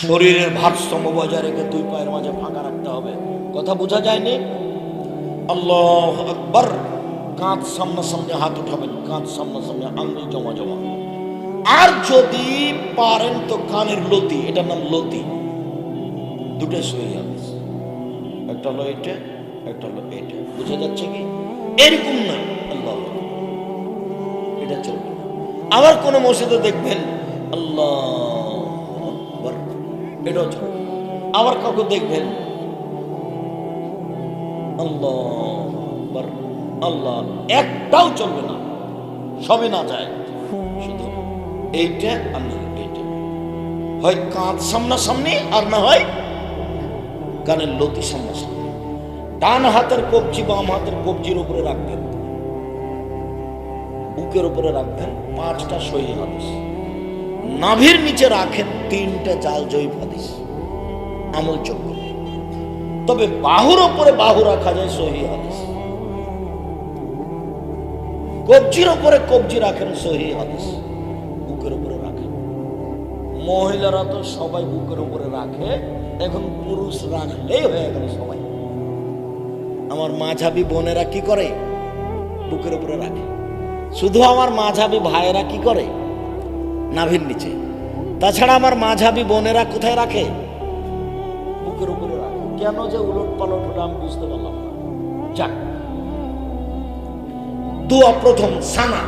শরীরের ভারসাম্য বজায় রেখে দুই পায়ের মাঝে ফাঁকা রাখতে হবে। কথা বোঝা যায়নি? আল্লাহু আকবার। কাঁধ সামনাসামনি হাত উঠাবেন, কাঁধ সামনাসামনি, আঙ্গুল জমা জমা। আর যদি পারেন তো কানের লতি, এটার নাম লতি, দুটো সহি হাদিস। একটা হলো এটা, একটা হলো এটা। বুঝা যাচ্ছে কি? এরকম নয় আল্লাহ, এটা চলবে না। আবার কোন মসজিদে দেখবেন আল্লাহু আকবার, এটাও চলবে। আবার কাউকে দেখবেন আল্লাহু আকবার, আল্লাহ, একটাও চলবে না, সবই না যায়। শুধু এইটা আর না এইটা, হয় কাঁধ সামনাসামনি আর না হয় কানের লতি সামনাসামনি। ডান হাতের কবজি বাম হাতের কবজির উপরে রাখবেন, বুকের উপরে রাখবেন। 5টা সহি হাদিস। নাভির নিচে রাখেন 3টে জাল জয়ীফ হাদিস, আমলযোগ্য। তবে বাহুর উপরে বাহু রাখা যায় সহি হাদিস। কবজির উপরে কবজি রাখেন সহি হাদিস, বুকের উপরে রাখেন। মহিলারা তো সবাই বুকের উপরে রাখে, এখন পুরুষ রাখলেই হয়ে গেল সবাই। আমার মাঝাবি বোনেরা কি করে? বুকের উপরে রাখে। শুধু আমার মাঝাবি ভাইয়েরা কি করে? নাভির নিচে। তাছাড়া আমার মাঝাবি বোনেরা কোথায় রাখে? বুকের উপরে রাখে। কেন যে উলট পালট হলো আমি বুঝতে পারলাম না। যাক, দুয়া প্রথম সানা,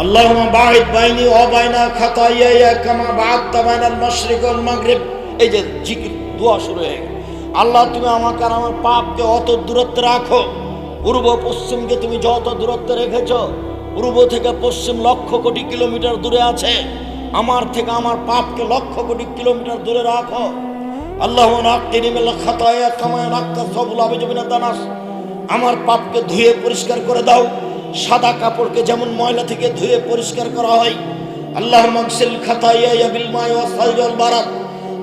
আল্লাহুম্মা বাঈদ বাইনি ওয়া বাইনা খাতায়ায়া কামা বা'আদতা বাইনাল মাশরিক ওয়াল মাগরিব। এই যে জিকির, দোয়া শুরু হয়ে গেল। আল্লাহ, তুমি আমাকে আর আমার পাপকে অত দূরত্বে রাখো, পূর্ব পশ্চিমকে তুমি যত দূরত্বে রেখেছো, পূর্ব থেকে পশ্চিম লক্ষ কোটি কিলোমিটার দূরে আছে, আমার থেকে আমার পাপকে লক্ষ কোটি কিলোমিটার দূরে রাখো। আল্লাহুম্মা নাক্কিনি মিনাল খাতায়া কামা ইয়ানাক্কা সাবুল আবিজ মিনাদ দানাস। আমার পাপকে ধুয়ে পরিষ্কার করে দাও, সাদা কাপড়কে যেমন ময়লা থেকে ধুয়ে পরিষ্কার করা হয়। আল্লাহুম্মা আগসিল খাতায়ায়া বিল মাই ওয়াস সালজি ওয়াল বারাদ।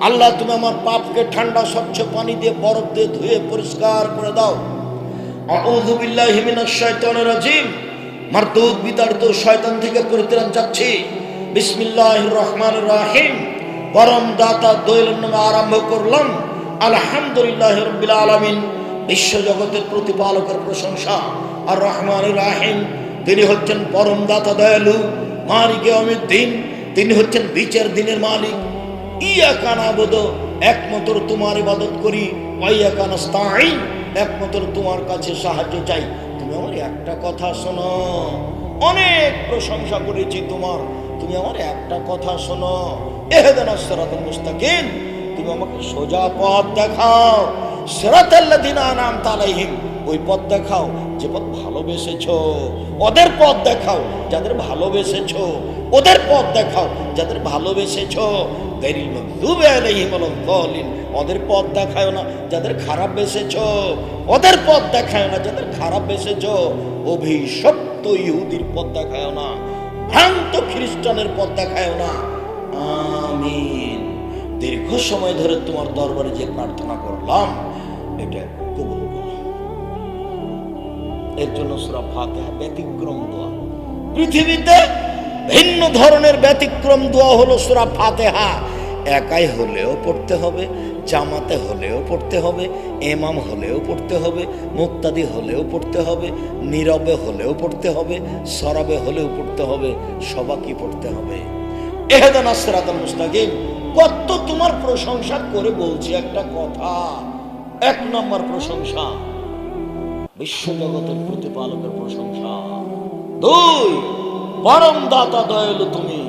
আল্লাহ, তুমি আমার পাপকে ঠান্ডা স্বচ্ছ পানি দিয়ে, বরফ দিয়ে ধুয়ে পরিষ্কার করে দাও। আউযু বিল্লাহি মিনাশ শাইতানির রাজিম। মারদুদ বিতাড়িত শয়তান থেকে পরিত্রাণ চাচ্ছি। বিসমিল্লাহির রহমানির রহিম। পরম দাতা দয়ালুর নামে আরম্ভ করলাম। আলহামদুলিল্লাহি রাব্বিল আলামিন। বিশ্ব জগতের প্রতিপালকের প্রশংসা। আর রহমানির রহিম, তিনি হচ্ছেন পরম দাতা দয়ালু, মালিকে ইয়াউমিদ্দিন, তিনি হচ্ছেন বিচার দিনের মালিক। ইয়াকা নাবুদু, একমাত্র তোমার ইবাদত করি, ওয়া ইয়াকা নাস্তাঈন, একমাত্র তোমার কাছে সাহায্য চাই। তুমি আমার একটা কথা শোনো, অনেক প্রশংসা করেছি তোমার, তুমি আমার একটা কথা শোনো। ইহদিনাস সিরাতাল মুস্তাকিম, তুমি আমাকে সোজা পথ দেখাও। সিরাতাল্লাযিনা আনআমতা আলাইহিম, ওই পথ দেখাও যে পথ ভালোবেসেছো। ওদের পথ দেখাও যাদের ভালোবেসেছো, ওদের পথ দেখাও যাদের ভালোবেসেছো। গায়রিল মাগদুবি আলাইহিম ওয়ালাদ দাল্লিন, ওদের পথ দেখাও না যাদের খারাপ বেসেছো, ওদের পথ দেখাও না যাদের খারাপ বেসেছো। অভিশপ্ত ইহুদির পথ দেখাও না, ভ্রান্ত খ্রিস্টানের পথ দেখাও না। আমিন। দীর্ঘ সময় ধরে তোমার দরবারে যে প্রার্থনা করলাম, এটা কবুল করো। এর জন্য সূরা ফাতিহা ব্যতিক্রম দোয়া। পৃথিবীতে ভিন্ন ধরনের ব্যতিক্রম দোয়া হলো সূরা ফাতিহা। একাই হলেও পড়তে হবে, জামাতে হলেও পড়তে হবে, ইমাম হলেও পড়তে হবে, মুক্তাদি হলেও পড়তে হবে, নীরবে হলেও পড়তে হবে, সরাবে হলেও পড়তে হবে, সবাইকে পড়তে হবে। ইহদিনাস সিরাতাল মুস্তাকিম। কত তোমার প্রশংসা করে বলছি একটা কথা। 1 নম্বর প্রশংসা বিশ্বজগতের প্রতিপালকের প্রশংসা। 2, পরম দাতা দয়ালু তুমি।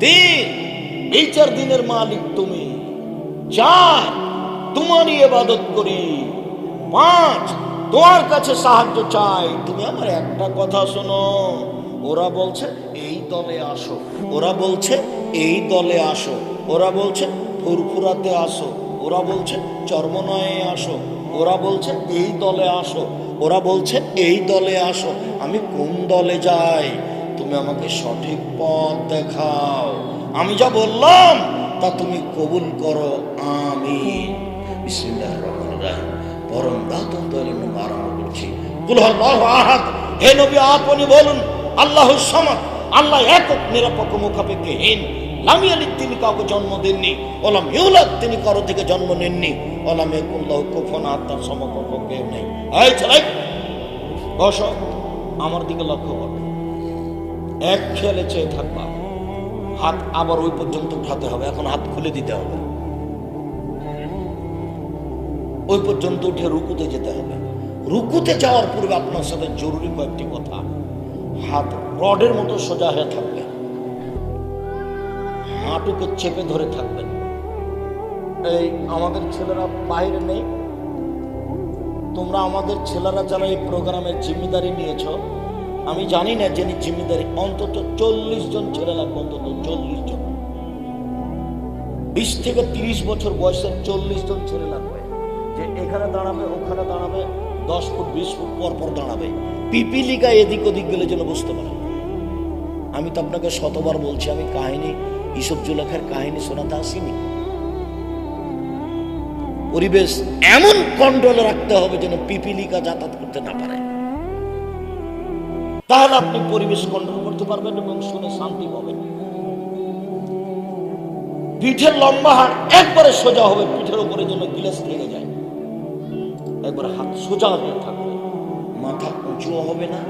3, বিচার দিনের মালিক তুমি। 4, তোমারই ইবাদত করি। 5, তোমার কাছে সাহায্য চাই। তুমি আমার একটা কথা শোনো। ওরা বলছে এই দলে আসো, ওরা বলছে এই দলে আসো, ওরা বলছে ফুরফুরাতে আসো, ওরা বলছে চর্মনয়ে আসো, ওরা বলছে এই দলে আসো, ওরা বলছে এই দলে আসো। আমি কোন দলে যাই? তুমি আমাকে সঠিক পথ দেখাও। আমি যা বললাম তা তুমি কবুল করো। আমিন। বিসমিল্লাহির রহমানির রহিম। পরম দাতা দয়ালুর নামে আরম্ভ করছি। কুল হুয়াল্লাহু আহাদ। হে নবী, আপনি বলুন আল্লাহুস সামাদ, আল্লাহ একক, নিরপেক্ষ, মুখাপেক্ষীহীন, লাম ইয়ালিদ তিনি কাউকে জন্ম দেননি, ওয়ালাম ইউলাদ তিনি কারো থেকে জন্ম নেননি, ওয়ালাম ইয়াকুল লাহু কুফুয়ান আহাদ তার সমকক্ষ কেউ নেই। এই ছেলে বসো, আমার দিকে লক্ষ্য করো, এক খেয়ালে চেয়ে থাকবা। হাত আবার ওই পর্যন্ত উঠাতে হবে, এখন হাত খুলে দিতে হবে, ওই পর্যন্ত উঠে রুকুতে যেতে হবে। রুকুতে যাওয়ার পূর্বে আপনার সাথে জরুরি কয়েকটি কথা। হাত রডের মতো সোজা হয়ে থাকবে, হাঁটুকে চেপে ধরে থাকবেন। এই আমাদের ছেলেরা বাইরে নেই, তোমরা আমাদের ছেলেরা যারা এই প্রোগ্রামের জিম্মেদারি নিয়েছ, আমি জানি না যিনি জিম্মেদারি, অন্তত 40 জন ছেলে লাগবে, অন্তত 40 জন, 20 থেকে 30 বছর বয়সের 40 জন ছেলে লাগবে, যে এখানে দাঁড়াবে, ওখানে দাঁড়াবে, 10 ফুট 20 ফুট পর পর দাঁড়াবে, পিপিলিকা এদিক ওদিক গেলে যেন বুঝতে পারে। আমি তো আপনাকে শতবার বলছি, আমি কাহিনী ইসব জুলেখার কাহিনী শোনাতে আসিনি। পরিবেশ এমন কন্ট্রোলে রাখতে হবে যেন পিপিলিকা যাতায়াত করতে না পারে, তাহলে আপনি পরিবেশ কন্ট্রোল করতে পারবেন এবং শুনে শান্তি পাবেন। পিঠের লম্বা হাড় একবারে সোজা হবে, পিঠের উপরে যেন গিলাস লেগে যায়, একবারে হাত সোজা হয়ে থাকবে, মাথা উঁচুও হবে না,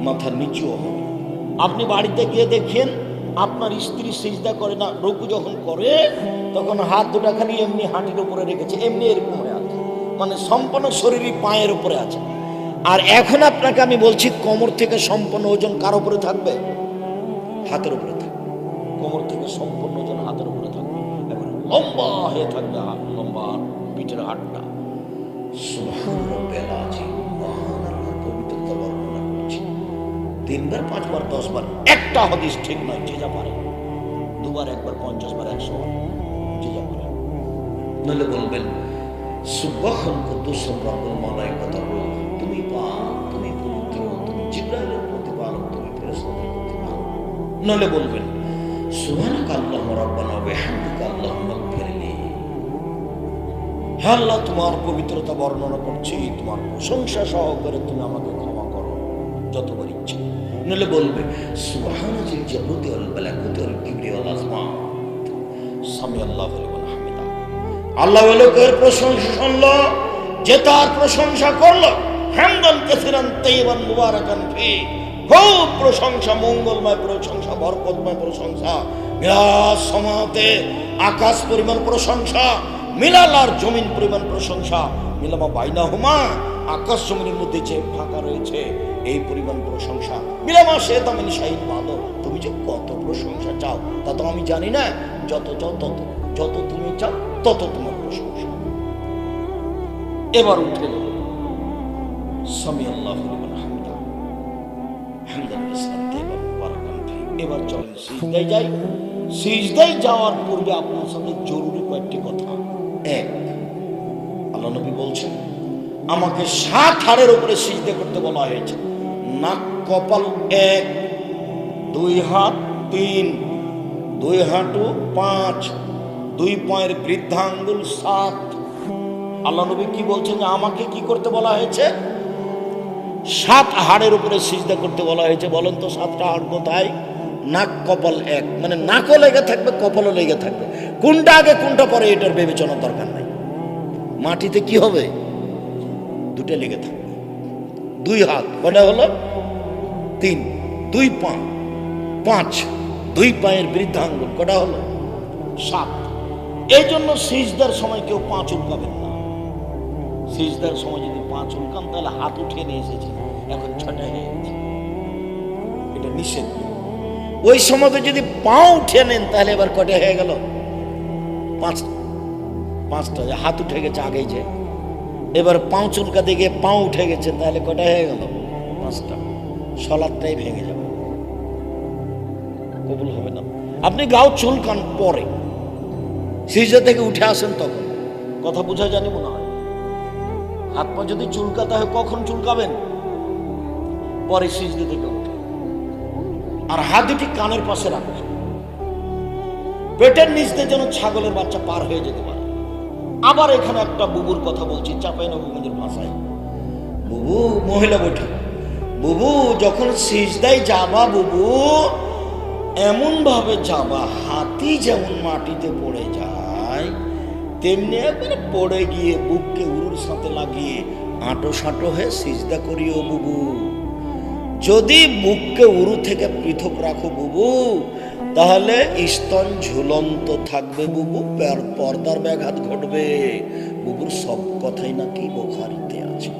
মাথা নিচুও হবে না। আপনি বাড়িতে গিয়ে দেখেন, আপনার স্ত্রী সিজদা করে না, রুকু যখন করে তখন হাত দুটা খালি এমনি হাঁটির উপরে রেখেছে, এমনি এরকম হয়ে আছে, মানে সম্পূর্ণ শরীরই পায়ের উপরে আছে। আর এখন আপনাকে আমি বলছি, কোমর থেকে সম্পূর্ণ ওজন কার উপরে থাকবে? হাতের উপরে থাকবে। কোমর থেকে সম্পূর্ণ ওজন হাতের উপরে থাকবে, এবার লম্বা হয়ে থাকবে হাত, লম্বা পিঠের হাতটা। সুবহানাল্লাহ, পবিত্রতা বর্ণনা করছি 3 বার 5 বার 10 বার, একটা হাদিস ঠিক নয়, যে যা পারে 2 বার 1 বার 50 বার 100 বার, যে যা পারে। নইলে বলবেন সুবহান কুদ্দুসুর রাব্বুল মালায়েকাতুর রূহ, তুমি পাক, তুমি পবিত্র, তুমি জিবরাইলের প্রতিপালক, তুমি ফেরেশতাদের প্রতিপালক। নইলে বলবেন সুবহানাকা আল্লাহুম্মা রাব্বানা ওয়া বিহামদিকা আল্লাহুম্মা ইগফিরলি। হে আল্লাহ, তোমার পবিত্রতা বর্ণনা করছি, তোমার প্রশংসা সহকারে তুমি আমাকে ক্ষমা করো যতবার ইচ্ছে। নইলে বলবে সুবহানাজিল জাবরুতি ওয়াল মালাকুতি ওয়াল কিবরি ওয়াল আযমাত, সামি আল্লাহু লিমান হামিদা। আল্লাহ লোকের প্রশংসা শুনলো, যে তার প্রশংসা করলো, হামদান কাসিরান তাইয়িবান মুবারাকান ফি, খুব প্রশংসা, মঙ্গলময় প্রশংসা, বরকতময় প্রশংসা, মিলাস সমাতে আকাশ পরিমাণ প্রশংসা, মিলাল আর জমিন পরিমাণ প্রশংসা, মিলামা বাইনাহুমা আকাশ জমিনের মধ্যে যে ফাঁকা রয়েছে এই পরিমাণ প্রশংসা, মিলামা সে তামিন শাহিদ মালো, তুমি যে কত প্রশংসা চাও তা তো আমি জানি না, যত চাও তত, যত তুমি চাও তত তোমার প্রশংসা। এবার উঠে গেল সামি আল্লাহু লিমান হামিদা, হামদান কাসিরান তাইয়িবান মুবারাকান ফি। এবার চলেন সিজদায় যাই। সিজদায় যাওয়ার পূর্বে আপনার সামনে জরুরি কয়েকটি কথা। 1, আল্লাহ নবী বলছেন আমাকে 7 হাড়ের উপরে সিজদা করতে বলা হয়েছে। নাক, কপাল 1, 2 হাত 3, 2 হাঁটু 5, 2 পায়ের বৃদ্ধাঙ্গুল 7। আল্লাহ নবী কি বলছেন যে আমাকে কি করতে বলা হয়েছে? 7 হাড়ের উপরে সিজদা করতে বলা হয়েছে। বলেন তো 7টা হাড় কোথায়? নাক, কপাল 1, মানে নাকও লেগে থাকবে, কপালও লেগে থাকবে। কোনটা আগে কোনটা পরে এটার বিবেচনার দরকার নাই। মাটিতে কি হবে? 2টা লেগে থাকবে। 2 হাত কটা হলো? 3, 2 পা 5, 2 পায়ের বৃদ্ধাঙ্গুল কটা হলো? 7। এই জন্য সিজদার সময় কেউ পা চুলকাবেন না। সিজদার সময় যদি পা চুলকান তাহলে হাত উঠিয়ে নিয়ে এসেছে, এখন 6টা হয়ে গেছে, এটা নিষেধ। ওই সময় যদি পা উঠিয়ে নেন তাহলে এবার কটা হয়ে গেল? 5টা। হাত উঠে গেছে আগেই, যে এবার পাও চুলকাতে গিয়ে পাও উঠে গেছে, তাহলে কটা হয়ে গেল? 5টা। সালাতটাই ভেঙে যাবে, কবুল হবে না। আপনি গাও চুলকান পরে, সিজদা থেকে উঠে আসেন তখন, কথা বোঝা জানি মনে হয়। হাত পা যদি চুলকাতে হয় কখন চুলকাবেন? পরে সিজদা থেকে উঠে। আর হাত দুটি কানের পাশে রাখবেন, পেটের নিচ দিয়ে যেন ছাগলের বাচ্চা পার হয়ে যেতে পারে। আবার এখানে একটা বুবুর কথা বলছি, চাঁপাইনবাবগঞ্জের ভাষায়। বুবু, মহিলা বৈঠক, বুবু যখন সিজদায় যাবা বুবু, এমন ভাবে যাবা হাতি যেমন মাটিতে পড়ে যায় তেমনি একবারে পড়ে গিয়ে বুককে উরুর সাথে লাগিয়ে আঁটো সাঁটো হয়ে সিজদা করিও বুবু। যদি বুককে উরু থেকে পৃথক রাখো বুবু, তাহলে স্তন ঝুলন্ত থাকবে বুবু, পর্দার ব্যাঘাত ঘটবে বুবুর। সব কথাই নাকি বুখারীতে আছে।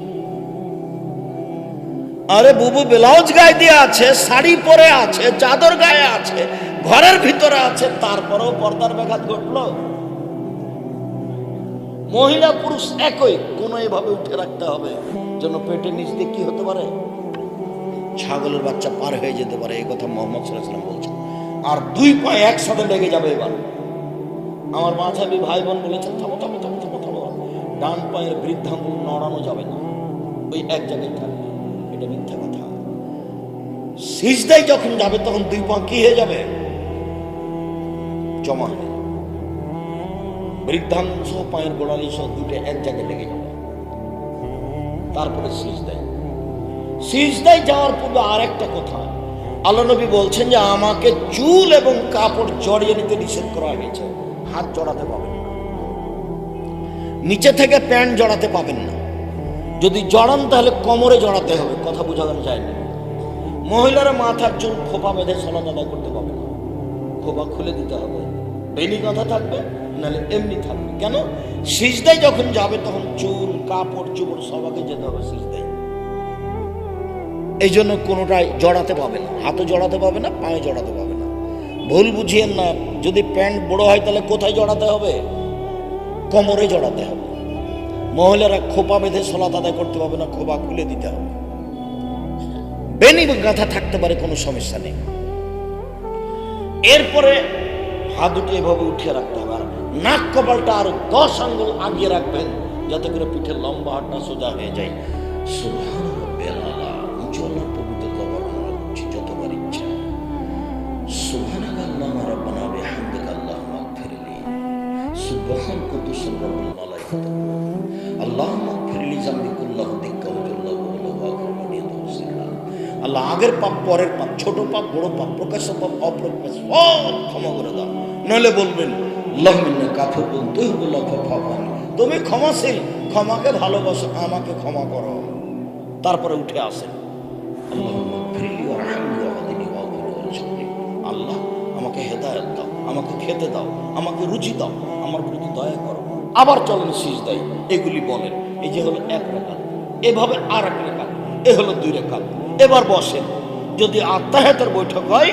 আরে বুবু ব্লাউজ গায়ে দিয়ে আছে, শাড়ি পরে আছে, চাদর গায়ে আছে, ঘরের ভিতরে আছে, তারপরেও পর্দার ব্যাঘাত ঘটলো। মহিলা পুরুষ একই, কোন এভাবে উঠে রাখতে হবে যেন পেটের নিচ দিয়ে কি হতে পারে, ছাগলের বাচ্চা পার হয়ে যেতে পারে। এই কথা মোহাম্মদ সাল্লাল্লাহু আলাইহি ওয়াসাল্লাম বলছেন। আর দুই পা একসাথে লেগে যাবে। এবার আমার মাঝাবি ভাই বোন বলেছেন থামো থামো থামো থামো থামো, ডান পায়ের বৃদ্ধাঙ্গুল নড়ানো যাবে না, ওই এক জায়গায় থাকবে। এটা মিথ্যা কথা। সিজদায় যখন যাবে তখন দুই পা কি হয়ে যাবে, জমা হয়ে, বৃদ্ধাঙ্গুল সহ পায়ের গোড়ালি সহ দুটো এক জায়গায় লেগে যাবে। তারপরে সিজদায় যাওয়ার পূর্বে আর একটা কথা, আল্লাহ নবী বলছেন যে আমাকে চুল এবং কাপড় জড়িয়ে নিতে নিষেধ করা হয়েছে। হাত জড়াতে পাবেন না, নিচে থেকে প্যান্ট জড়াতে পাবেন না। যদি জড়ান তাহলে কোমরে জড়াতে হবে। কথা বোঝানো যায়নি। মহিলারা মাথার চুল খোপা বেঁধে সালাত আদায় করতে পাবে না, খোপা খুলে দিতে হবে। বেনি কথা থাকবে, নাহলে এমনি থাকবে। কেন? সিজদায় যখন যাবে তখন চুল কাপড় চোপড় সবাকে যেতে হবে সিজদায়। এই জন্য কোনোটাই জড়াতে পাবে না, হাতও জড়াতে পাবে না, পায়ে জড়াতে পাবে না। ভুল বুঝিয়েন না। যদি প্যান্ট বড় হয় তাহলে কোথায় জড়াতে হবে, কোমরে জড়াতে হবে। মহিলারা খোপা বেঁধে সালাত আদায় করতে পারবে না, খোপা খুলে দিতে হবে। বেনি গাঁথা থাকতে পারে, কোনো সমস্যা নেই। এরপরে হাত দুটো এভাবে উঠিয়ে রাখতে হবে। আর নাক কপালটা আরো 10 আঙ্গুল আগিয়ে রাখবেন, যাতে করে পিঠের লম্বা হাতটা সোজা হয়ে যায়। সুবহান রাব্বিয়াল আলা, উজ্জ্বলার পবিত্রতা বর্ণনা করছি যতবার ইচ্ছা। সুবহানাল্লাহি রাব্বানা বিহামদিকা আল্লাহুম্মা গফিরলি, সুবহান কুদ্দুসুর রাব্বুল মালাইকাতু, আল্লাহুম্মা গফিরলি যামবি কুল্লাহু দিক্কা ওয়া জাল্লাহু ওয়া ওয়া। আল্লাহ আগের পাপ, পরের পাপ, ছোট পাপ, বড় পাপ, প্রকাশ্য পাপ, অপ্রকাশ্য সব ক্ষমা করে দাও। নইলে বলবেন আল্লাহুম্মা কাফুরুন তুহিব্বুল আফওয়া ফা'ফু আননি, তুমি ক্ষমাশীল, ক্ষমাকে ভালোবাসো, আমাকে ক্ষমা করো। তারপরে উঠে আসেন আল্লাহুম্মা গফিরলি ওয়ারহামনি ওয়াহদিনি ওয়ারযুকনি, আল্লাহ আমাকে হেদায়েত দাও, আমাকে খেতে দাও, আমাকে রুচি দাও, আমার প্রতি দয়া করো। আবার চলেন সিজদায়, এগুলি বলেন। এই যে হলো এক রাকাত, এভাবে আর এক রাকাত, এ হলো 2 রাকাত। এবার বসেন। যদি আত্তাহিয়াতের বৈঠক হয়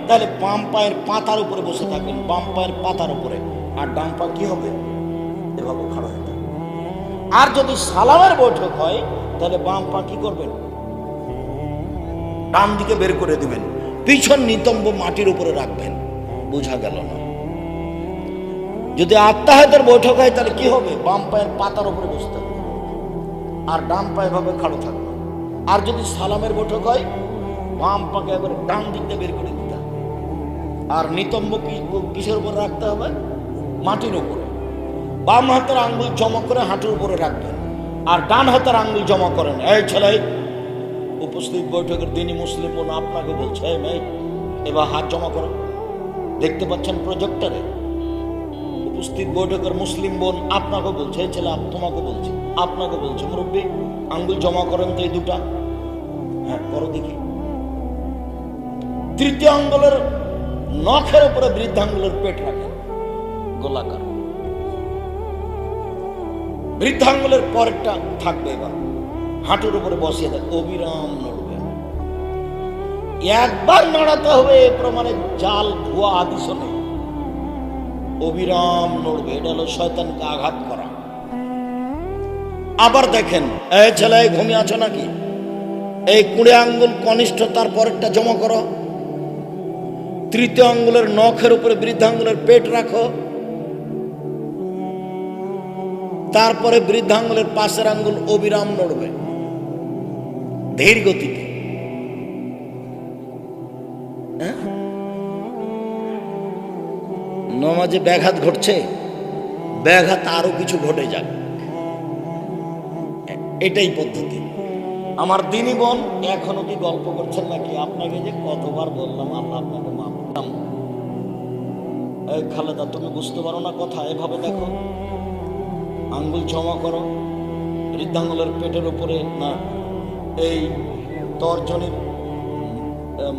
তাহলে বাম পায়ের পাতার উপরে বসে থাকবেন, বাম পায়ের পাতার উপরে, আর ডান পা কি হবে, এভাবে খাড়া হয়ে থাকবে। আর যদি সালামের বৈঠক হয় তাহলে বাম পা কি করবেন, ডান দিকে বের করে দিবেন, পিছন নিতম্ব মাটির উপরে রাখবেন। বোঝা গেল না? যদি আত্তাহিয়াতের বৈঠক হয় তাহলে কি হবে, বাম পায়ের পাতার উপরে বসতে হবে, আর ডান পায়ে ভাবে খাড়া থাকবে। আর যদি সালামের বৈঠক হয় বাম পাকে একবারে ডান দিক দিয়ে বের করে দিতে হবে, আর নিতম্ব কিসের উপরে রাখতে হবে, মাটির উপরে। বাম হাতের আঙ্গুল জমা করে হাঁটুর উপরে রাখবেন, আর ডান হাতের আঙ্গুল জমা করেন। এই ছেলে, উপস্থিত বৈঠকের দিনই মুসলিম বোন আপনাকে বলছে, এবার হাত জমা করো। দেখতে পাচ্ছেন প্রজেক্টরে? উপস্থিত বৈঠকের মুসলিম বোন আপনাকে বলছে, এই ছেলে তোমাকে বলছে, আপনাকে বলছে, মুরব্বী আঙ্গুল জমা করেন তো এই দুটা। হ্যাঁ, করো দেখি। তৃতীয় আঙ্গুলের নখের উপরে বৃদ্ধাঙ্গুলের পেট রাখেন, গোলাকার। বৃদ্ধাঙ্গুলের পরেরটা থাকবে এবার হাঁটুর উপরে বসিয়ে দেয়, অবিরাম নড়বে। একবার নড়াতে হবে, এ প্রমাণে জাল ভুয়া আদিশ নেই, অবিরাম নড়বে। এটা হলো শয়তানকে আঘাত করা। আবার দেখেন, এই ছেলে ঘুমিয়ে আছো নাকি, এই 20 আঙ্গুল কনিষ্ঠ, তার পরেরটা জমা করো। তৃতীয় আঙ্গুলের নখের উপরে বৃদ্ধাঙ্গুলের পেট রাখো, তারপরে বৃদ্ধাঙ্গুলের পাশের আঙ্গুল অবিরাম নড়বে ধীর গতিতে। নমাজে ব্যাঘাত ঘটছে, ব্যাঘাত আরো কিছু ঘটে যাক, এটাই পদ্ধতি। আমার দিনী বোন, এখনো কি গল্প করছেন নাকি? আপনাকে যে কতবার বললাম আল্লাহ আপনাকে মাফ এই খালেদা, তুমি বুঝতে পারো না কথা? এভাবে দেখো, আঙ্গুল জমা করো বৃদ্ধাঙ্গুলের পেটের উপরে, না এই তর্জনীর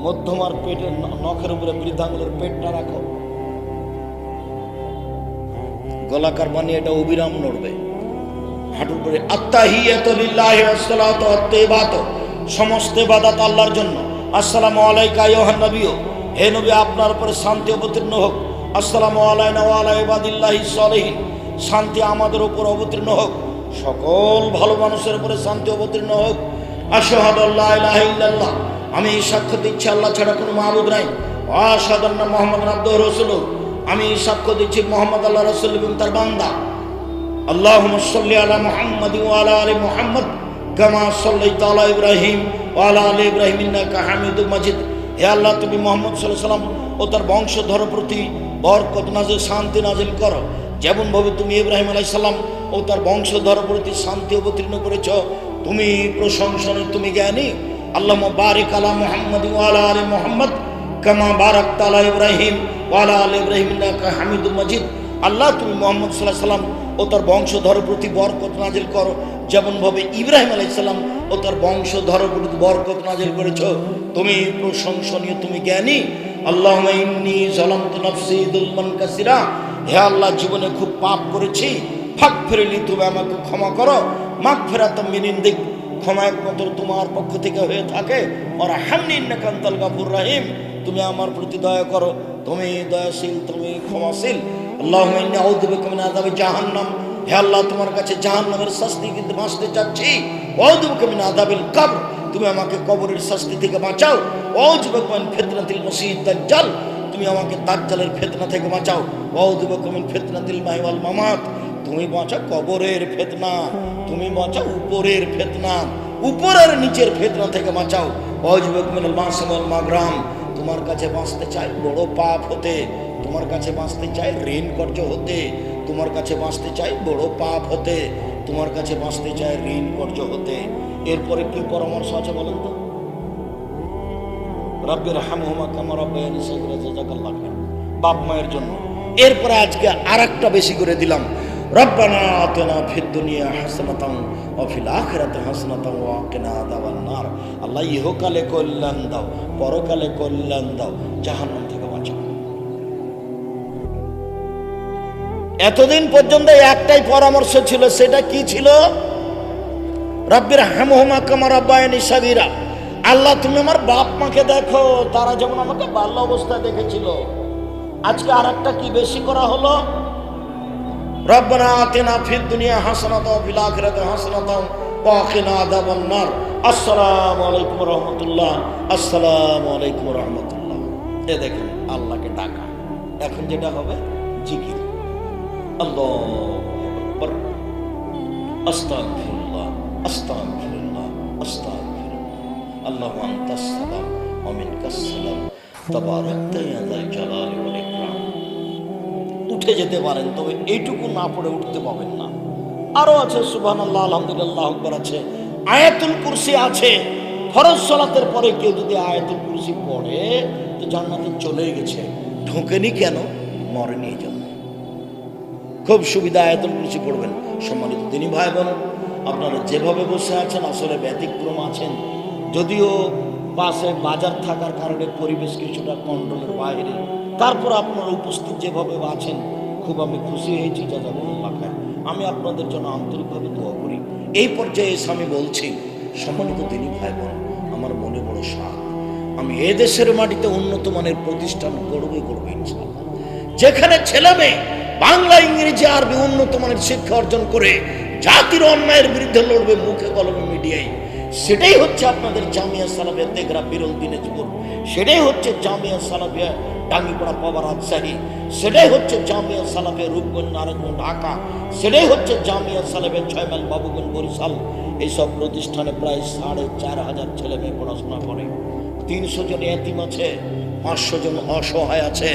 মধ্যমার পেটের নখের উপরে বৃদ্ধাঙ্গুলের পেটটা রাখো, গোলাকার বানিয়ে এটা অবিরাম নড়বে। হাঁটুর উপরে আত্তাহিয়াতু লিল্লাহি ওয়াস সালাতু ওয়াত তাইয়্যিবাতু, সমস্ত ইবাদত আল্লাহর জন্য। আসসালামু আলাইকা আইয়ুহান নবিয়্যু, হে নবী আপনার উপরে শান্তি অবতীর্ণ হোক। আসসালামু আলাইনা ওয়া আলা ইবাদিল্লাহিস সালিহিন, শান্তি আমাদের উপর অবতীর্ণ হোক, সকল ভালো মানুষের উপরে শান্তি অবতীর্ণ হোক। আশহাদু আল্লা ইলাহা ইল্লাল্লাহ, আমি সাক্ষ্য দিচ্ছি আল্লাহ ছাড়া কোনো মাবুদ নাই। ওয়া আশহাদু আন্না মুহাম্মাদান আবদুহু ওয়া রাসূলুহু, আমি সাক্ষ্য দিচ্ছি মুহাম্মদ আল্লাহর রাসূল এবং তার বান্দা। আল্লাহুম্মা সাল্লি আলা মুহাম্মাদ ওয়া আলা আলি মুহাম্মাদ কামা সাল্লাইতা আলা ইব্রাহিম ওয়া আলা আলি ইব্রাহিম ইন্নাকা হামিদুম মাজিদ। হে আল্লাহ, তুমি মুহাম্মদ সাল্লাল্লাহু আলাইহি সাল্লাম ও তার বংশধর প্রতি বরকত নাজিল, শান্তি নাজিল করো, যেমন ভাবে তুমি ইব্রাহিম আলাইহিস সালাম ও তার বংশধর প্রতি শান্তি অবতীর্ণ করেছ। তুমি প্রশংসনীয়, তুমি জ্ঞানী। আল্লাহুম্মা বারিক আলা মুহাম্মাদ ওয়া আলা আলি মুহাম্মাদ কামা বারাকতা আলা ইব্রাহিম ওয়া আলা আলি ইব্রাহিম ইন্নাকা হামিদুম মাজিদ। আল্লাহ, তুমি মুহাম্মদ সাল্লাল্লাহু আলাইহি সাল্লাম ও তার বংশধর প্রতি বরকত নাজিল করো, যেমন ভাবে ইব্রাহিম আলাইহিস সালাম ও তার বংশধর প্রতি বরকত নাজিল করেছ। তুমি প্রশংসনীয়, তুমি জ্ঞানী। আল্লাহুম্মা ইন্নী যালামতু নাফসি যুলমান কাসীরা, হে আল্লাহ, জীবনে খুব পাপ করেছি, ফাগফিরলি, তুমি আমাকে ক্ষমা করো। মাগফিরাতাম মিন ইনদিক, ক্ষমা একমাত্র তোমার পক্ষ থেকে হয়ে থাকে। ওয়ারহামনি ইন্নাকা আনতাল গাফুর রহিম, তুমি আমার প্রতি দয়া করো, তুমি দয়াশীল, তুমি ক্ষমাশীল। আল্লাহুম্মা ইন্নী আউযু বিকা মিন আযাবি জাহান্নাম, হে আল্লাহ, তোমার কাছে জাহান্নামের শাস্তি কিন্তু বাঁচতে চাচ্ছি। ওয়াউযু বিকা মিন আযাবিল কবর, তুমি আমাকে কবরের শাস্তি থেকে বাঁচাও। ওয়াউযু বিকা মিন ফিতনাতিল মাসীহিদ দাজ্জাল, তুমি আমাকে দাজ্জালের ফিতনা থেকে বাঁচাও। ওয়াউযু বিকা মিন ফিতনাতিল মাহি ওয়াল মামাত, তুমি বাঁচাও কবরের ফিতনা, তুমি বাঁচাও উপরের ফিতনা, উপরের নিচের ফিতনা থেকে বাঁচাও। ওয়াউযু বিকা মিনাল মাসি ওয়াল মাগরাম, তোমার কাছে বাঁচতে চাই বড় পাপ হতে, তোমার কাছে বাঁচতে চাই ঋণ কর্য হতে, তোমার কাছে বাঁচতে চাই বড় পাপ হতে, তোমার কাছে বাঁচতে চাই ঋণ কর্য হতে। এরপরে কি পরামর্শ আছে বলেন তো? রাব্বির হামহুমা কামা রাব্বায়ানি সগীরা, জাযাকাল্লাহু খাইর, বাপ মায়ের জন্য। এরপরে আজকে আরেকটা বেশি করে দিলাম, রব্বানা আতিনা ফিদ দুনিয়া হাসানাতান ওয়া ফিল আখিরাতি হাসানাতান ওয়া কিনা আযাবান নার। আল্লাহ, ইহকালে কল্যাণ দাও, পরকালে কল্যাণ দাও, জাহান্নাম থেকে বাঁচাও। এতদিন পর্যন্ত একটাই পরামর্শ ছিল, সেটা কি ছিল? রাব্বির হামহুমা কামা রাব্বায়ানি সগীরা, আল্লাহ, তুমি আমার বাপ মাকে দেখো, তারা যেমন আমাকে বাল্য অবস্থায় দেখেছিল। আজকে আরেকটা কি বেশি করা হলো, রব্বানা আতিনা ফিদ দুনিয়া হাসানাতান ওয়া ফিল আখিরাতি হাসানাতান ওয়া কিনা আযাবান নার। আসসালামু আলাইকুম ওয়া রাহমাতুল্লাহ, আসসালামু আলাইকুম ওয়া রাহমাতুল্লাহ। এ দেখেন, আল্লাহকে ডাকা। এখন যেটা হবে জিকির, আল্লাহু আকবার, আস্তাগফিরুল্লাহ, আস্তাগফিরুল্লাহ, আস্তাগফিরুল্লাহ, আল্লাহু আনতাস সালাম ওয়া মিনকাস সালাম, তাবারাকতা ইয়া যাল জালালি ওয়াল ইকরাম। উঠে যেতে পারেন, তবে এইটুকু না পড়ে উঠতে পাবেন না। আরো আছে সুবহানাল্লাহ, আলহামদুলিল্লাহ, আল্লাহু আকবার আছে, আয়াতুল কুরসি আছে। ফরজ সালাতের পরে কেউ যদি আয়াতুল কুরসি পড়ে তো জান্নাতে চলে গেছে, ঢোকেনি কেন? মরেনি এই জন্য। খুব সুবিধা, আয়াতুল কুরসি পড়বেন। সম্মানিত দিনী ভাই বোন, আপনারা যেভাবে বসে আছেন আসলে ব্যতিক্রম আছেন, যদিও পাশে বাজার থাকার কারণে পরিবেশ কিছুটা কন্ট্রোলের বাইরে, তারপর আপনারা উপস্থিত যেভাবে আছেন, খুব আমি খুশি হয়েছি। জাযাকুমুল্লাহ খাইর। আমি আপনাদের জন্য আন্তরিকভাবে দোয়া করি। এই পর্যায়ে এসে আমি বলছি, সম্মানিত দিনী ভাই বোন, আমার মনে বড় সাধ, আমি এ দেশের মাটিতে উন্নত মানের প্রতিষ্ঠান গড়বই ইনশাআল্লাহ, যেখানে ছেলে মেয়ে বাংলা, ইংরেজি, আরবি উন্নত মানের শিক্ষা অর্জন করে জাতির অন্যায়ের বিরুদ্ধে লড়বে মুখে কলমে মিডিয়ায়। সেটাই হচ্ছে আপনাদের জামিয়া সালাফিয়া তেঘরা বিরল দিনাজপুর, সেটাই হচ্ছে জামিয়া সালাফিয়া টাঙ্গিপাড়া পাওয়া রাজশাহী, সেটাই হচ্ছে জামিয়া সালাফিয়া রূপগঞ্জ নারায়ণগঞ্জ ঢাকা, সেটাই হচ্ছে জামিয়া সালাফিয়া 6 মাইল বাবুগঞ্জ বরিশাল। এইসব প্রতিষ্ঠানে প্রায় 4,500 ছেলে মেয়ে পড়াশোনা করে। 300 জন এতিম আছে, 500 জন অসহায় আছে,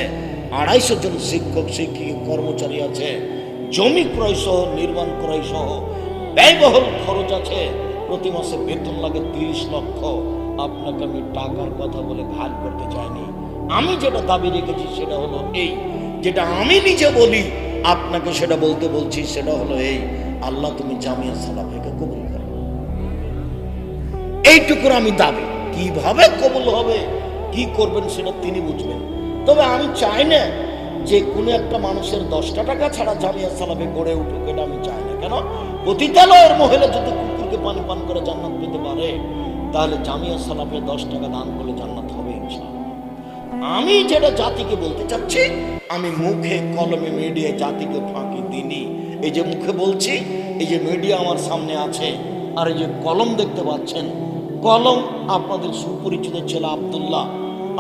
250 জন শিক্ষক শিক্ষিকা কর্মচারী আছে, জমি ক্রয় সহ, নির্মাণ ক্রয় সহ ব্যয়বহুল খরচ আছে। প্রতি মাসে বেতন লাগে 30 লক্ষ। আপনাকে আমি টাকার কথা বলে ঘাট করতে চাইনি, আমি যেটা দাবি রেখেছি সেটা হলো এই, যেটা আমি নিজে বলি আপনাকে সেটা বলতে বলছি, সেটা হলো এই, আল্লাহ তুমি জামিয়া সালাফিয়াকে কবুল করো, এইটুকুর আমি দাবি। কিভাবে কবুল হবে, কি করবেন সেটা তিনি বুঝবেন। তবে আমি চাই না যে কোনো একটা মানুষের 10টা টাকা ছাড়া জামিয়া সালাফে গড়ে উঠুক, এটা আমি চাই না। কেন, পতিতালয়ের মহিলা যদি কুকুরকে পানি পান করে জান্নাত পেতে পারে, তাহলে জামিয়া সালাফে 10 টাকা দান করলে জান্নাত হবে ইনশাআল্লাহ। আমি যেটা জাতিকে বলতে চাচ্ছি, আমি মুখে কলমে মিডিয়ায় জাতিকে ফাঁকি দিইনি। এই যে মুখে বলছি, এই যে মিডিয়া আমার সামনে আছে, আর এই যে কলম দেখতে পাচ্ছেন, কলম আপনাদের সুপরিচিত ছেলে আব্দুল্লাহ,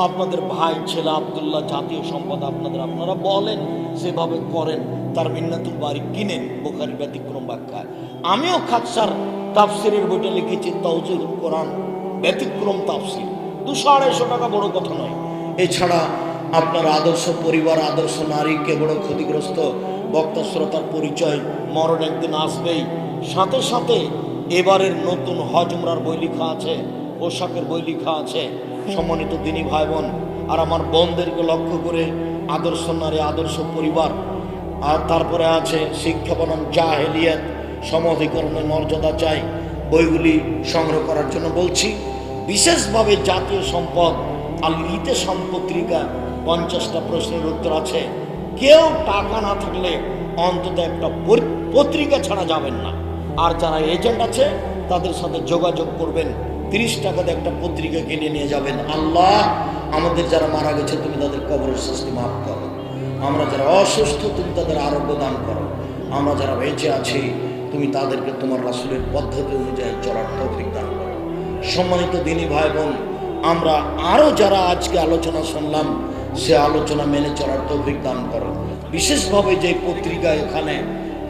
আপনাদের ভাই ছেলে আব্দুল্লাহ জাতীয় সম্পদ আপনারা বলেন, সেভাবে করেন, তার মিন্নাতুল বাড়ি কিনেন বুখারীর ব্যতিক্রম ব্যাখ্যায়। আমিও খাকসার তাফসিরের বইটা লিখেছি তাওজীহুল কোরআন ব্যতিক্রম তাফসির, 200-250 টাকা, বড় কথা নয়। এছাড়া আপনার আদর্শ পরিবার, আদর্শ নারীকে বড় ক্ষতিগ্রস্ত বক্তা শ্রোতার পরিচয়, মরণ একদিন আসবেই। সাথে সাথে এবারের নতুন হজ উমরার বই লেখা আছে, পোশাকের বই লেখা আছে। সম্মানিত দিনী ভাই বোন আর আমার বোনদেরকে লক্ষ্য করে আদর্শ নারী, আদর্শ পরিবার, আর তারপরে আছে শিক্ষা বনাম জাহেলিয়াত, সমঅধিকরণের মর্যাদা চাই, বইগুলি সংগ্রহ করার জন্য বলছি। বিশেষভাবে জাতীয় সম্পদ আল ইতেসাম পত্রিকা, 50টা প্রশ্নের উত্তর আছে। কেউ টাকা না থাকলে অন্তত একটা পত্রিকা ছাড়া যাবেন না। আর যারা এজেন্ট আছে তাদের সাথে যোগাযোগ করবেন, 30 টাকাতে একটা পত্রিকা কিনে নিয়ে যাবেন। আল্লাহ আমাদের যারা মারা গেছে তুমি তাদের কবরের শাস্তি মাফ করো, আমরা যারা অসুস্থ তুমি তাদের আরোগ্য দান করো, আমরা যারা বেঁচে আছি তুমি তাদেরকে তোমার রাসূলের পদ্ধতি অনুযায়ী চলার তৌফিক দান করো। সম্মানিত দিনী ভাই বোন, আমরা আরও যারা আজকে আলোচনা শুনলাম সে আলোচনা মেনে চলার তৌফিক দান করো। বিশেষভাবে যে পত্রিকা, এখানে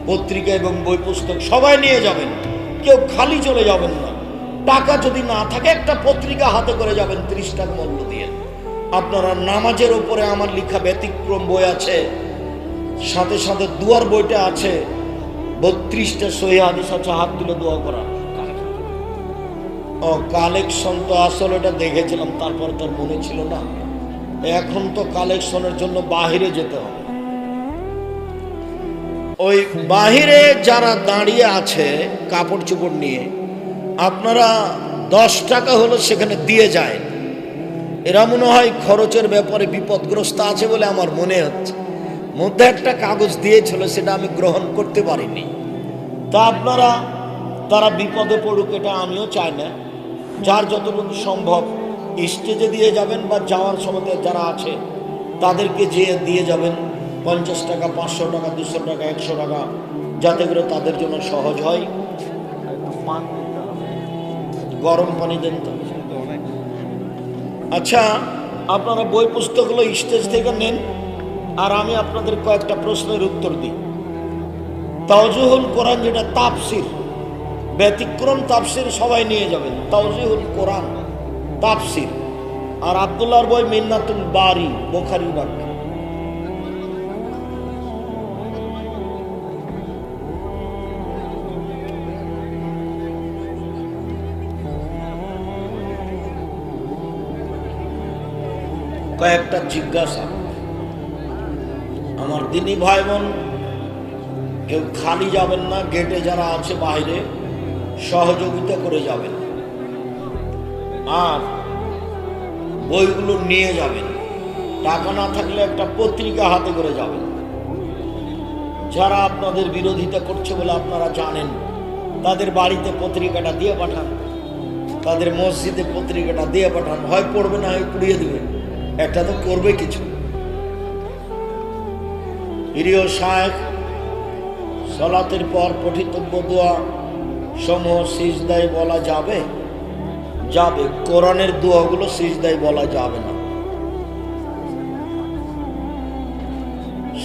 পত্রিকা এবং বই পুস্তক সবাই নিয়ে যাবেন, কেউ খালি চলে যাবেন না। টাকা যদি না থাকে একটা পত্রিকা হাতে করে যাবেন 30 টাকা মূল্য দিয়ে। আপনারা নামাজের উপরে আমার লেখা ব্যতিক্রম বই আছে, সাথে সাথে দুয়ার বইটা আছে, 32টা সহিহ হাদিস আছে, হাত তুলে দোয়া করা। ও কালেকশন তো আসলে এটা দেখেছিলাম, তারপর তোর মনে ছিল না। এখন তো কালেকশনের জন্য বাহিরে যেতে হবে। ওই বাহিরে যারা দাঁড়িয়ে আছে কাপড় চোপড় নিয়ে, আপনারা 10 টাকা হলো সেখানে দিয়ে যায়। এরা মনে হয় খরচের ব্যাপারে বিপদগ্রস্ত আছে বলে আমার মনে হচ্ছে। মধ্যে একটা কাগজ দিয়েছিল, সেটা আমি গ্রহণ করতে পারিনি। তা আপনারা, তারা বিপদে পড়ুক এটা আমিও চাই না। যার যতটুকু সম্ভব স্টেজে দিয়ে যাবেন, বা যাওয়ার সময় যারা আছে তাদেরকে যেয়ে দিয়ে যাবেন। 50 টাকা, 500 টাকা, 200 টাকা, 100 টাকা, যাতে করে তাদের জন্য সহজ হয়। গরম পানি দেন তো। আচ্ছা, আপনারা বই পুস্তকগুলো স্টেজ থেকে নেন, আর আমি আপনাদের কয়েকটা প্রশ্নের উত্তর দিই। তাওজীহুল কোরআন যেটা তাফসির, ব্যতিক্রম তাফসির সবাই নিয়ে যাবেন, তাওজীহুল কোরআন তাফসির। আর আব্দুল্লাহর বই মিন্নাতুল বারি, বুখারীর ব্যাখ্যা। কয়েকটা জিজ্ঞাসা আমার দিনী ভাই বোন, কেউ খালি যাবেন না। গেটে যারা আছে বাইরে সহযোগিতা করে যাবেন, আর বইগুলো নিয়ে যাবেন। টাকা না থাকলে একটা পত্রিকা হাতে করে যাবেন। যারা আপনাদের বিরোধিতা করছে বলে আপনারা জানেন, তাদের বাড়িতে পত্রিকাটা দিয়ে পাঠান, তাদের মসজিদে পত্রিকাটা দিয়ে পাঠান। হয় পড়বে না হয় পুড়িয়ে দেবে, একটা তো করবে কিছু। প্রিয় শায়েখ, সালাতের পর পঠিতব্য দোয়া সমূহ সিজদায় বলা যাবে? যাবে। কোরআনের দোয়াগুলো সিজদায় বলা যাবে না।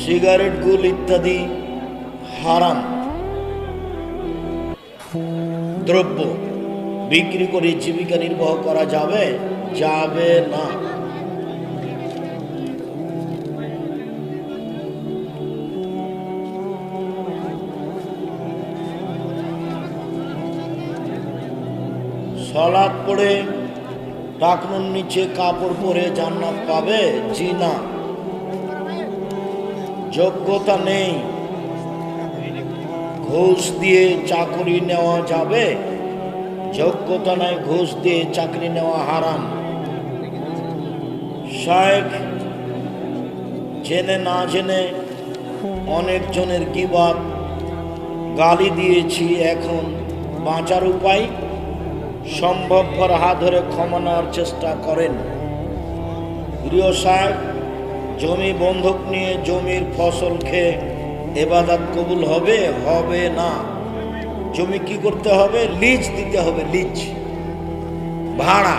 সিগারেট, গুল ইত্যাদি হারাম দ্রব্য বিক্রি করে জীবিকা নির্বাহ করা যাবে? যাবে না। সালাত পড়ে টাকনুর নিচে কাপড় পরে জান্নাত পাবে? জি না। যোগ্যতা নেই, ঘুষ দিয়ে চাকরি নেওয়া যাবে? যোগ্যতা নাই, ঘুষ দিয়ে চাকরি নেওয়া হারাম। শায়েখ জেনে না জেনে অনেকজনের গীবত গালি দিয়েছি, এখন বাঁচার উপায় সম্ভবপর হাত ধরে ক্ষমা নেওয়ার চেষ্টা করেন। প্রিয় সাহেব, জমি বন্ধক নিয়ে জমির ফসল খেয়ে ইবাদত কবুল হবে? হবে না। জমি কি করতে হবে? লিজ দিতে হবে, লিজ, ভাড়া,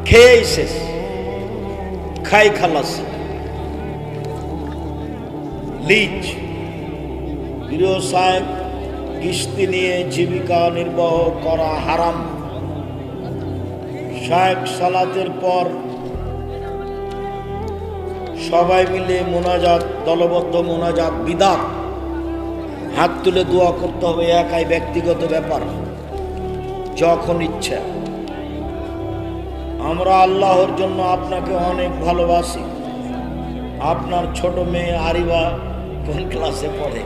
খেয়ে শেষ, খাই খালাস, লিজ। প্রিয় সাহেব, কিস্তি নিয়ে জীবিকা নির্বাহ করা হারাম। সাহেব, সালাতের পর সবাই মিলে মোনাজাত, দলবদ্ধ মোনাজাত বিদআত। হাত তুলে দোয়া করতে হবে, একাই ব্যক্তিগত ব্যাপার, যখন ইচ্ছা। আমরা আল্লাহর জন্য আপনাকে অনেক ভালোবাসি। আপনার ছোট মেয়ে আরিবা কোন ক্লাসে পড়ে?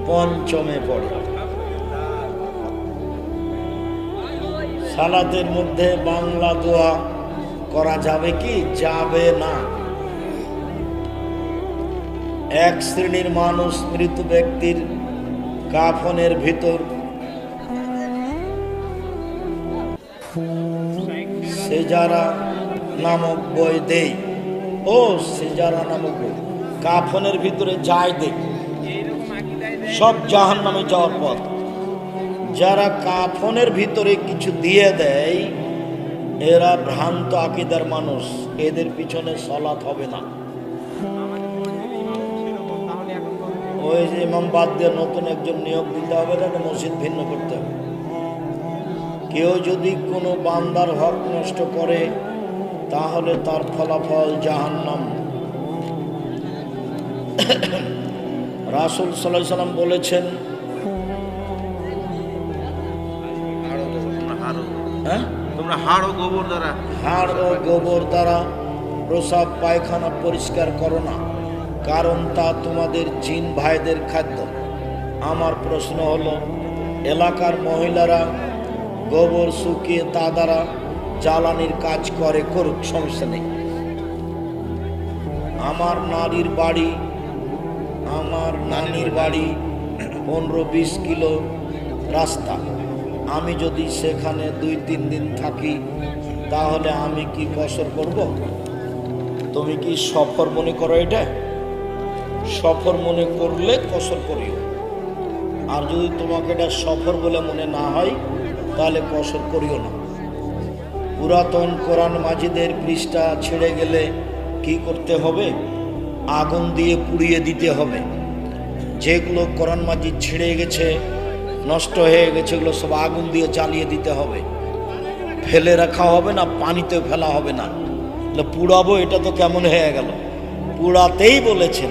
পঞ্চমে পড়ে। সালাতের মধ্যে বাংলা দোয়া করা যাবে কি? যাবে না। এক শ্রেণীর মানুষ মৃত ব্যক্তির কাফনের ভিতর সেজারা নামক বই দেয়। ও সেজারা নামক বই কাফনের ভিতরে যায় দেয়, সব জাহান্নামে যাওয়ার পথ। যারা কাফনের ভিতরে কিছু দিয়ে দেয়, এরা ভ্রান্ত আকীদার মানুষ, এদের পিছনে সালাত হবে না। ওই যে ইমাম বাদ দিয়ে নতুন একজন নিয়োগ দিতে হবে, না মসজিদ ভিন্ন করতে হবে। কেউ যদি কোনো বান্দার হক নষ্ট করে, তাহলে তার ফলাফল জাহান্নাম। রাসূল সাল্লাল্লাহু আলাইহি সাল্লাম বলেছেন, তোমরা হাড় ও গোবর দ্বারা প্রসাব পায়খানা পরিষ্কার করো না, কারণ তা তোমাদের জিন ভাইদের খাদ্য। আমার প্রশ্ন হলো, এলাকার মহিলারা গোবর শুকিয়ে তা দ্বারা জ্বালানির কাজ করে, করুক, সমস্যা নেই। আমার নানির বাড়ি 15-20 কিলো রাস্তা। আমি যদি সেখানে 2-3 দিন থাকি, তাহলে আমি কি কসর করব? তুমি কি সফর মনে করো? এটা সফর মনে করলে কসর করিও, আর যদি তোমাকে এটা সফর বলে মনে না হয়, তাহলে কসর করিও না। পুরাতন কোরআন মাজিদের পৃষ্ঠা ছিঁড়ে গেলে কি করতে হবে? আগুন দিয়ে পুড়িয়ে দিতে হবে। যেগুলো কোরআন মাজিদ ছিঁড়ে গেছে, নষ্ট হয়ে গেছে, এগুলো সব আগুন দিয়ে জ্বালিয়ে দিতে হবে। ফেলে রাখা হবে না, পানিতে ফেলা হবে না। পুড়াবো, এটা তো কেমন হয়ে গেল? পুড়াতেই বলেছেন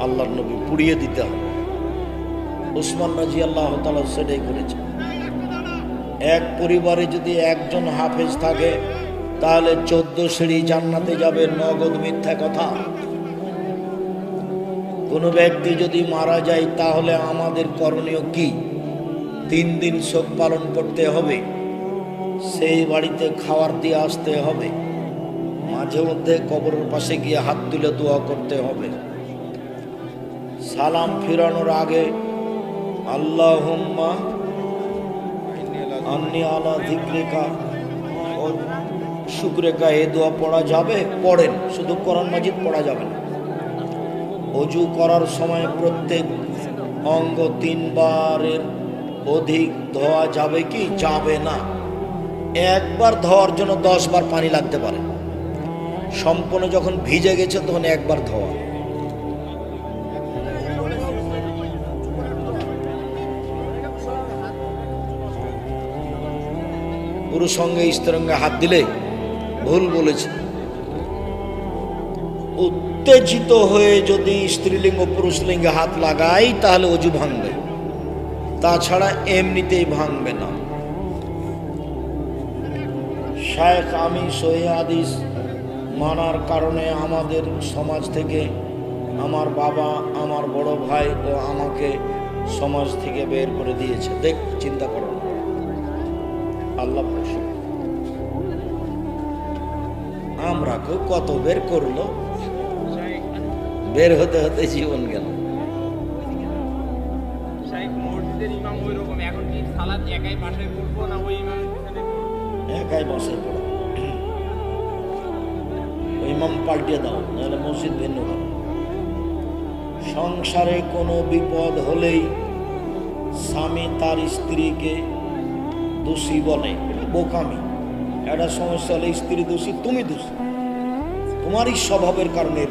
আল্লাহর নবী, পুড়িয়ে দিতে হবে। উসমান রাদিয়াল্লাহু তাআলা সেটাই করেছেন। এক পরিবারে যদি একজন হাফেজ থাকে, তাহলে 14 সিঁড়ি জান্নাতে যাবে, নগদ মিথ্যা কথা। কোনো ব্যক্তি যদি মারা যায়, তাহলে আমাদের করণীয় কি? 3 দিন শোক পালন করতে হবে, সেই বাড়িতে খাবার দিয়ে আসতে হবে, মাঝে মধ্যে কবরের পাশে গিয়ে হাত তুলে দোয়া করতে হবে। সালাম ফিরানোর আগে আল্লাহুম্মা আন্নি আলা যিকরিকা ও শুকরিকা, এই দোয়া পড়া যাবে? পড়েন, শুধু কোরআন মাজিদ পড়া যাবে না। ওযু করার সময় প্রত্যেক অঙ্গ 3 বারের অধিক ধোয়া যাবে কি? যাবে না। একবার ধোয়ার জন্য 10 বার পানি লাগতে পারে। সম্পূর্ণ যখন ভিজে গেছে, তখন একবার ধোয়া। পুরুষ সঙ্গে স্ত্রীঙ্গে হাত দিলে ভুল বলেছে। উত্তেজিত হয়ে যদি স্ত্রীলিঙ্গ পুরুষলিঙ্গে হাত লাগাই, তাহলে ওযু ভাঙবে, তাছাড়া এমনিতেই ভাঙবে না। শায়েখ আমি সহিহ হাদিস মানার কারণে আমাদের সমাজ থেকে আমার বাবা, আমার বড় ভাই ও আমাকে সমাজ থেকে বের করে দিয়েছে। দেখ, চিন্তা করো না, আল্লাহ ভরসা। আমরাকেও কত বের করলো, বের হতে হতে জীবন গেল। মসজিদের ইমাম ওই রকম, এখন কি সালাত একাই পাশে পড়বো না ওই ইমামের পিছনে পড়বো? একাই বসে পড়ো, ওই ইমাম পাল্টিয়ে দাও, নাহলে মসজিদ ভিন্ন হবে। সংসারে কোনো বিপদ হলেই স্বামী তার স্ত্রীকে দোষী বলে, এটা বোকামি। একটা সমস্যা হলে স্ত্রী দোষী, তুমি দোষী, তোমারই স্বভাবের কারণে।